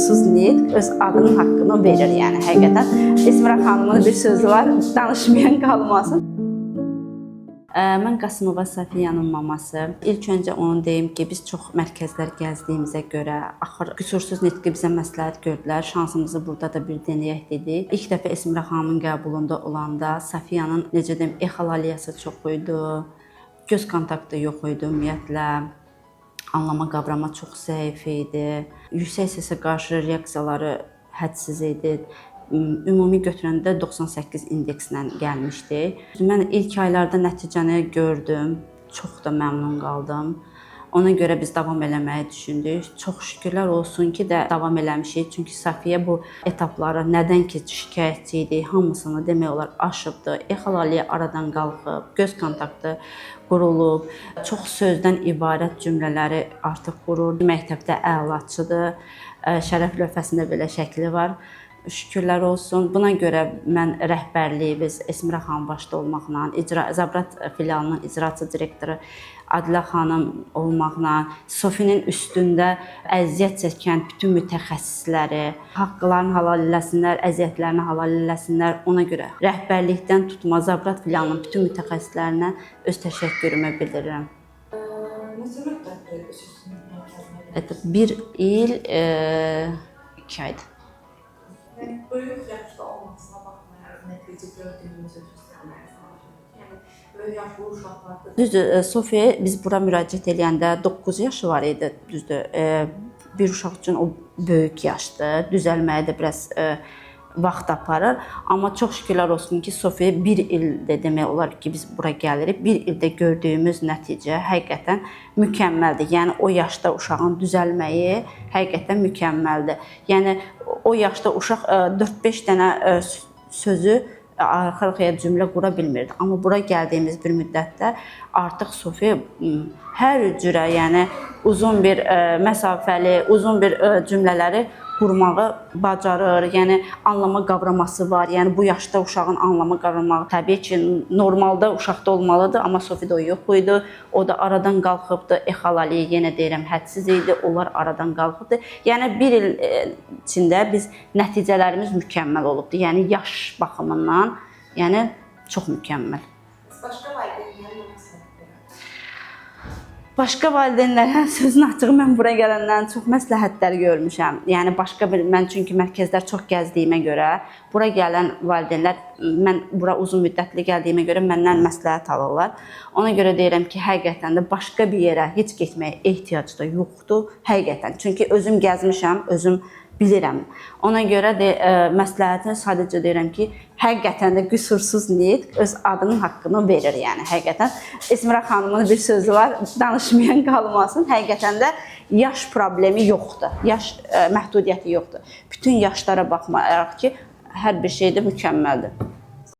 qüsursuz niyet öz adının haqqını verir. Yəni həqiqətən Esmira xanımın bir sözü var, danışmayan qalmasın. Mən Qasımova Safiyanın maması. İlk öncə onu deyim ki, biz çox mərkəzlər gəzdiyimizə görə axır qüsursuz nitqi bizə məsləhət gördülər. Şansımızı burada da bir denəyək dedik. İlk dəfə Esmira xanımın qəbulunda olanda Safiyanın necə deyim, exalaliyası çox idi. Göz kontaktı yox idi ümumiyyətlə. Anlama, qavrama çox zəif idi. Yüksək səsə qarşı reaksiyaları hədsiz idi. Ümumi götürəndə 98 indekslə gəlmişdi. Mən ilk aylarda nəticəni gördüm. Çox da məmnun qaldım. Ona görə biz davam eləməyi düşündük. Çox şükürlər olsun ki də davam eləmişik. Çünki Safiyə bu etapları nədən ki şikayətçi idi, hamısını demək olar aşıbdı. Exalaliya aradan qalxıb, göz kontaktı qurulub, çox sözdən ibarət cümlələri artıq qurur. Məktəbdə əlaçıdır. Şərəf lövhəsində belə şəkli var. Şükürlər olsun. Buna görə mən rəhbərliyi biz Esmira xanım başda olmaqla, Zabrat filialının icraçı direktoru Adilə xanım olmaqla, Sofinin üstündə əziyyət çəkən bütün mütəxəssisləri haqqlarını halal eləsinlər, əziyyətlərini halal eləsinlər. Ona görə rəhbərlikdən tutma Zabrat filialının bütün mütəxəssislərinə öz təşəkkürümü bildirirəm. Neçə müddətdir üstünüzdə? 1 il 2 aydır. Böyük yaşda olmasına baxmayaraq nəticə gördüyümüzü göstərməyə yəni böyük yaşlı uşaqlarda. Düzdür, Sofiya biz bura müraciət edəndə 9 yaşı var idi, düzdür. Bir uşaq üçün o böyük yaşdır, düzəlməyə də biraz vaxt aparır. Amma çox şükürlər olsun ki, Sofiya 1 ildə demək olar ki, biz bura gəlirik. 1 ildə gördüyümüz nəticə həqiqətən mükəmməldir. Yəni o yaşda uşağın düzəlməyi həqiqətən mükəmməldir. Yəni o yaşda uşaq 4-5 dənə sözü arxa-arxaya cümlə qura bilmirdi. Amma bura gəldiyimiz bir müddətdə artıq Sofiya hər cürə, yəni uzun bir məsafəli, uzun bir cümlələri qurmağı bacarır. Yəni anlama qavraması var. Yəni bu yaşda uşağın anlama qavramağı təbii ki, normalda uşaqda olmalıdır, amma Sofiyada o yox idi. O da aradan qalxıbdı. Exalaliya yenə deyirəm, hədsiz idi. Onlar aradan qalxıbdı. Yəni 1 il içində biz nəticələrimiz mükəmməl olubdu. Yəni yaş baxımından, yəni çox mükəmməl. Başqa valideynlərin məsələn? Başqa valideynlərin sözün açığı mən bura gələndən çox məsləhətlər görmüşəm. Yəni başqa bir mən çünki mərkəzlər çox gəzdiyimə görə bura gələn valideynlər mən bura uzun müddətli gəldiyimə görə məndən məsləhət alırlar. Ona görə deyirəm ki, həqiqətən də başqa bir yerə heç getməyə ehtiyac da yoxdur. Həqiqətən. Çünki özüm gəzmişəm, özüm bilirəm. Ona görə də məsləhətini sadəcə deyirəm ki, həqiqətən də qüsursuz niyet öz adının haqqını verir. Yəni həqiqətən Esmira xanımın bir sözü var, danışmayan qalmasın. Həqiqətən də yaş problemi yoxdur. Yaş məhdudiyyəti yoxdur. Bütün yaşlara baxmayaraq ki, hər bir şey də mükəmməldir.